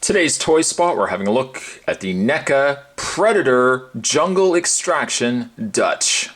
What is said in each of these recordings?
Today's toy spot, we're having a look at the Neca Predator Jungle Extraction Dutch.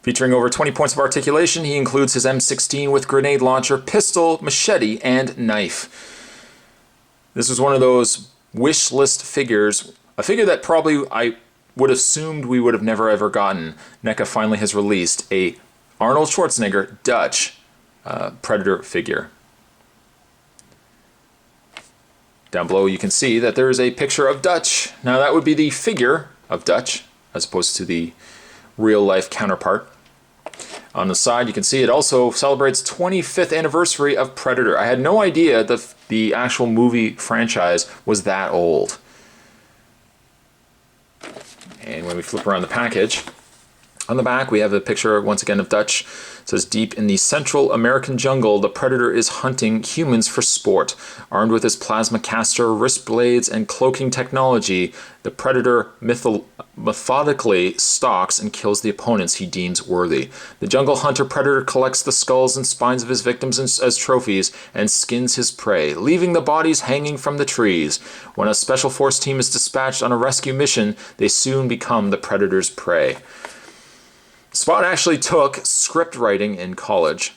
Featuring over 20 points of articulation, he includes his M16 with grenade launcher, pistol, machete, and knife. This was one of those wish list figures, a figure that probably I would have assumed we would have never ever gotten. NECA finally has released a Arnold Schwarzenegger Dutch Predator figure. Down below you can see that there is a picture of Dutch. Now that would be the figure of Dutch as opposed to the real life counterpart. On the side you can see it also celebrates 25th anniversary of Predator. I had no idea that the actual movie franchise was that old. And when we flip around the package, on the back we have a picture once again of Dutch. It says, deep in the Central American jungle, the Predator is hunting humans for sport. Armed with his plasma caster, wrist blades, and cloaking technology, the Predator methodically stalks and kills the opponents he deems worthy. The jungle hunter Predator collects the skulls and spines of his victims as trophies and skins his prey, leaving the bodies hanging from the trees. When a special force team is dispatched on a rescue mission, they soon become the Predator's prey. Spot actually took script writing in college,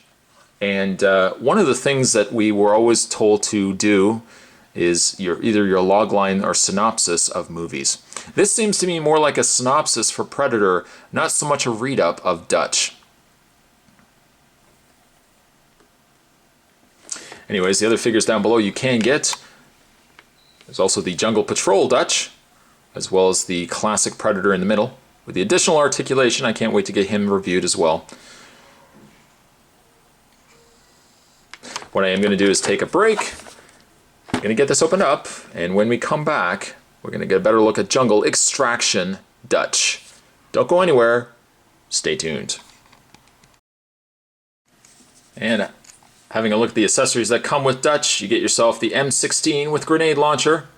and one of the things that we were always told to do is either your logline or synopsis of movies. This seems to me more like a synopsis for Predator, not so much a read-up of Dutch. Anyways, the other figures down below you can get. There's also the Jungle Patrol Dutch, as well as the classic Predator in the middle. With the additional articulation, I can't wait to get him reviewed as well. What I am going to do is take a break. I'm going to get this opened up, and when we come back, we're going to get a better look at Jungle Extraction Dutch. Don't go anywhere. Stay tuned. And having a look at the accessories that come with Dutch, you get yourself the M16 with grenade launcher,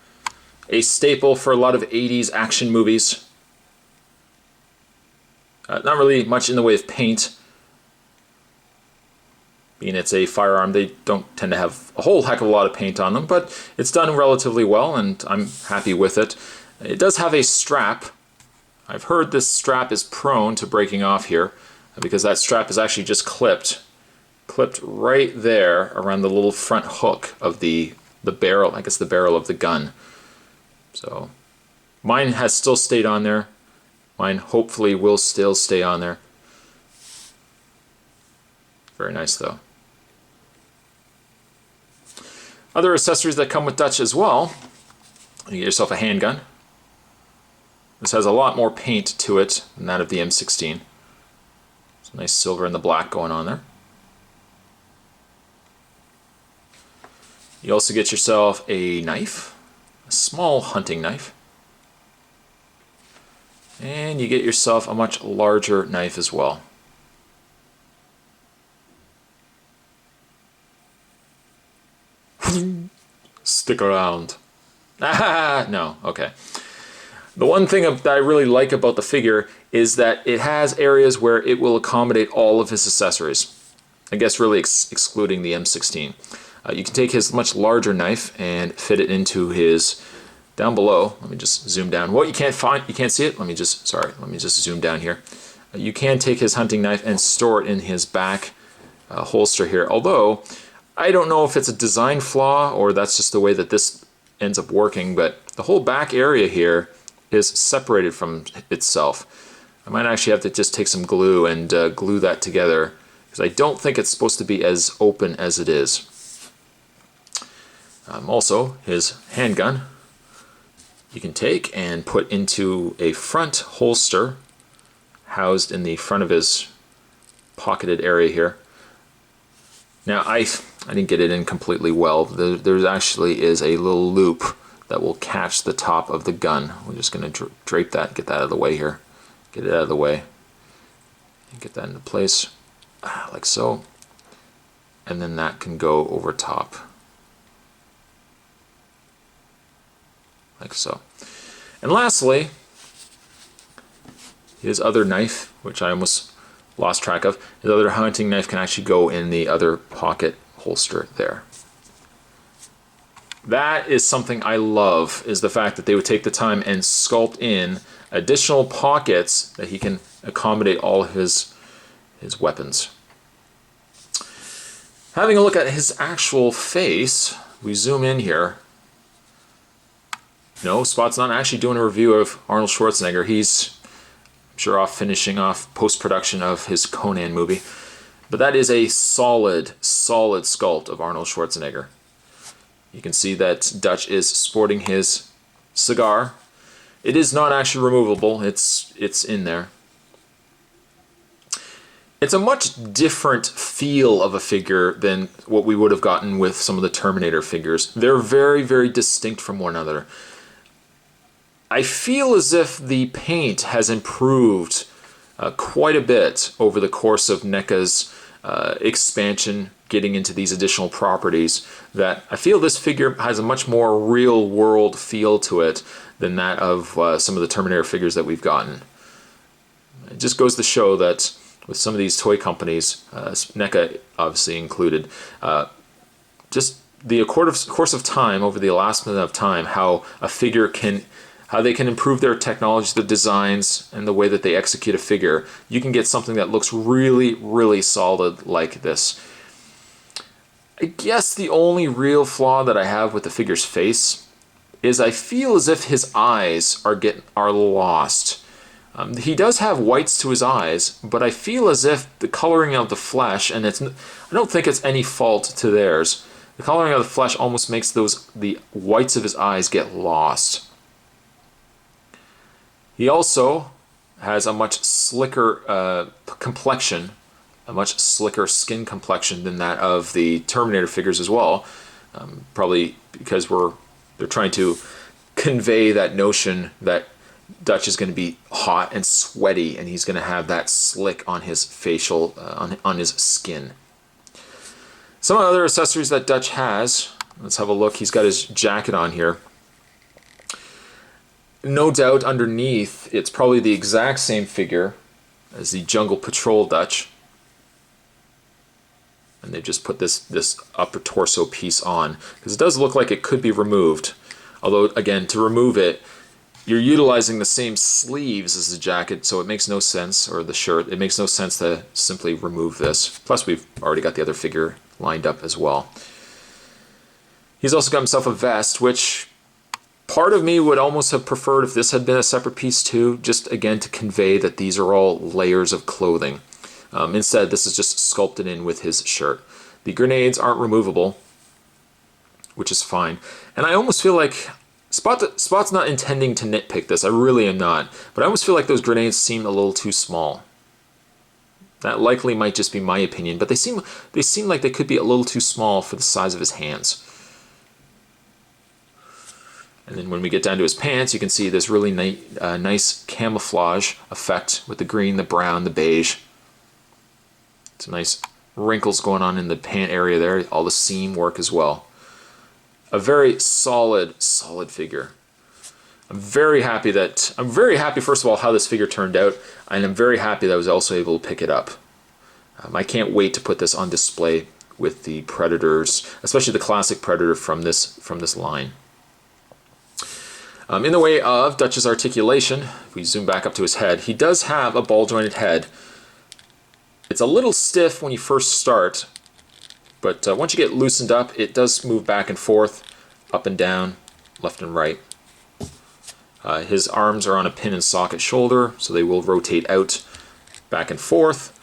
a staple for a lot of 80s action movies. Not really much in the way of paint. Being it's a firearm, they don't tend to have a whole heck of a lot of paint on them, but it's done relatively well, and I'm happy with it. It does have a strap. I've heard this strap is prone to breaking off here, because that strap is actually just clipped right there around the little front hook of the barrel, I guess the barrel of the gun. So mine has still stayed on there. Mine hopefully will still stay on there. Very nice though. Other accessories that come with Dutch as well. You get yourself a handgun. This has a lot more paint to it than that of the M16. Some nice silver and the black going on there. You also get yourself a knife, a small hunting knife. And you get yourself a much larger knife as well. Stick around. Ah, no, okay. The one thing that I really like about the figure is that it has areas where it will accommodate all of his accessories. I guess really excluding the M16. You can take his much larger knife and fit it into his... Down below, let me just zoom down. What you can't find, you can't see it. Let me just zoom down here. You can take his hunting knife and store it in his back holster here. Although, I don't know if it's a design flaw or that's just the way that this ends up working, but the whole back area here is separated from itself. I might actually have to just take some glue and glue that together, because I don't think it's supposed to be as open as it is. Also, his handgun you can take and put into a front holster housed in the front of his pocketed area here. Now I didn't get it in completely well. There actually is a little loop that will catch the top of the gun. We're just going to drape that, get that out of the way here. Get it out of the way. And get that into place, like so. And then that can go over top. Like so. And lastly, his other knife, which I almost lost track of, his other hunting knife can actually go in the other pocket holster there. That is something I love, is the fact that they would take the time and sculpt in additional pockets that he can accommodate all of his weapons. Having a look at his actual face, we zoom in here. No, Spot's not actually doing a review of Arnold Schwarzenegger. He's, I'm sure, off finishing off post-production of his Conan movie. But that is a solid, solid sculpt of Arnold Schwarzenegger. You can see that Dutch is sporting his cigar. It is not actually removable. It's in there. It's a much different feel of a figure than what we would have gotten with some of the Terminator figures. They're very, very distinct from one another. I feel as if the paint has improved quite a bit over the course of NECA's expansion, getting into these additional properties, that I feel this figure has a much more real-world feel to it than that of some of the Terminator figures that we've gotten. It just goes to show that with some of these toy companies, NECA obviously included, just the course of time, over the elapsment of time, how a figure can, how they can improve their technology, the designs, and the way that they execute a figure. You can get something that looks really, really solid like this. I guess the only real flaw that I have with the figure's face is I feel as if his eyes are lost. He does have whites to his eyes, but I feel as if the coloring of the flesh, and I don't think it's any fault to theirs, the coloring of the flesh almost makes the whites of his eyes get lost. He also has a much slicker complexion, a much slicker skin complexion than that of the Terminator figures as well. Probably because they're trying to convey that notion that Dutch is going to be hot and sweaty, and he's going to have that slick on his facial, on his skin. Some other accessories that Dutch has, let's have a look. He's got his jacket on here. No doubt underneath, it's probably the exact same figure as the Jungle Patrol Dutch. And they've just put this upper torso piece on, because it does look like it could be removed. Although, again, to remove it, you're utilizing the same sleeves as the jacket, so it makes no sense, or the shirt, it makes no sense to simply remove this. Plus, we've already got the other figure lined up as well. He's also got himself a vest, which part of me would almost have preferred if this had been a separate piece too, just again to convey that these are all layers of clothing. Instead, this is just sculpted in with his shirt. The grenades aren't removable, which is fine. And I almost feel like Spot's not intending to nitpick this. I really am not. But I almost feel like those grenades seem a little too small. That likely might just be my opinion, but they seem like they could be a little too small for the size of his hands. And then when we get down to his pants, you can see this really nice camouflage effect with the green, the brown, the beige. Some nice wrinkles going on in the pant area there. All the seam work as well. A very solid figure. I'm very happy, first of all, how this figure turned out, and I'm very happy that I was also able to pick it up. I can't wait to put this on display with the Predators, especially the classic Predator from this line. In the way of Dutch's articulation, if we zoom back up to his head, he does have a ball-jointed head. It's a little stiff when you first start, but once you get loosened up, it does move back and forth, up and down, left and right. His arms are on a pin and socket shoulder, so they will rotate out, back and forth.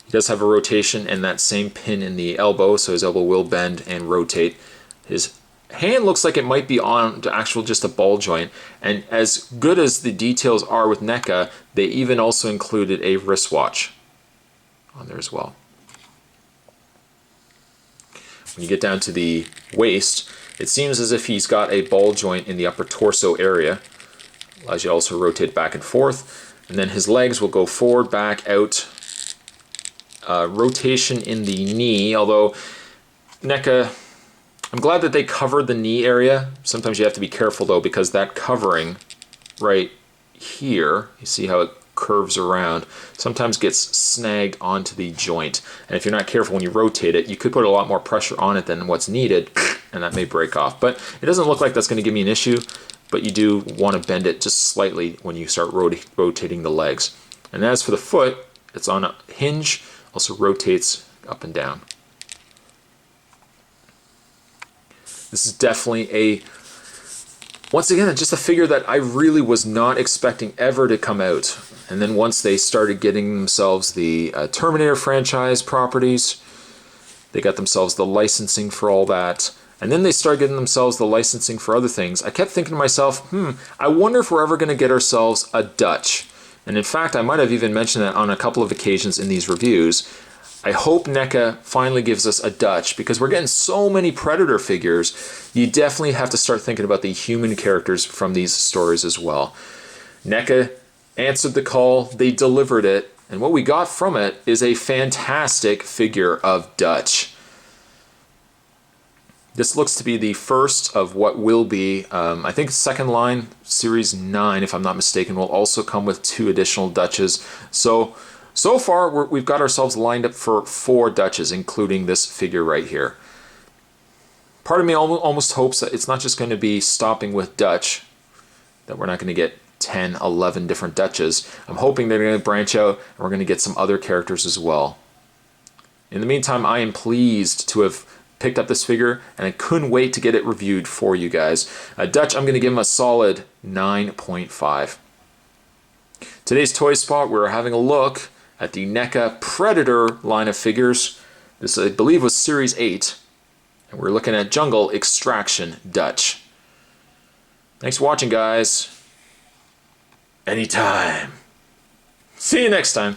He does have a rotation and that same pin in the elbow, so his elbow will bend and rotate. His hand looks like it might be on just a ball joint, and as good as the details are with NECA, they even also included a wristwatch on there as well. When you get down to the waist, It seems as if he's got a ball joint in the upper torso area. Allows you to also rotate back and forth. And then his legs will go forward, back, out. Rotation in the knee, although NECA, I'm glad that they covered the knee area. Sometimes you have to be careful though, because that covering right here, you see how it curves around, sometimes gets snagged onto the joint. And if you're not careful when you rotate it, you could put a lot more pressure on it than what's needed, and that may break off. But it doesn't look like that's going to give me an issue, but you do want to bend it just slightly when you start rotating the legs. And as for the foot, it's on a hinge, also rotates up and down. This is definitely once again, just a figure that I really was not expecting ever to come out. And then once they started getting themselves the Terminator franchise properties, they got themselves the licensing for all that. And then they started getting themselves the licensing for other things. I kept thinking to myself, I wonder if we're ever going to get ourselves a Dutch. And in fact, I might have even mentioned that on a couple of occasions in these reviews. I hope NECA finally gives us a Dutch, because we're getting so many Predator figures. You definitely have to start thinking about the human characters from these stories as well. NECA answered the call, they delivered it, and what we got from it is a fantastic figure of Dutch. This looks to be the first of what will be, I think second line, Series 9, if I'm not mistaken, will also come with 2 additional Dutches. So far, we've got ourselves lined up for 4 Dutches, including this figure right here. Part of me almost hopes that it's not just going to be stopping with Dutch, that we're not going to get 10, 11 different Dutches. I'm hoping they're going to branch out and we're going to get some other characters as well. In the meantime, I am pleased to have picked up this figure, and I couldn't wait to get it reviewed for you guys. Dutch, I'm going to give him a solid 9.5. Today's Toy Spot, we're having a look at the NECA Predator line of figures. This, I believe, was Series 8. And we're looking at Jungle Extraction Dutch. Thanks for watching, guys. Anytime. See you next time.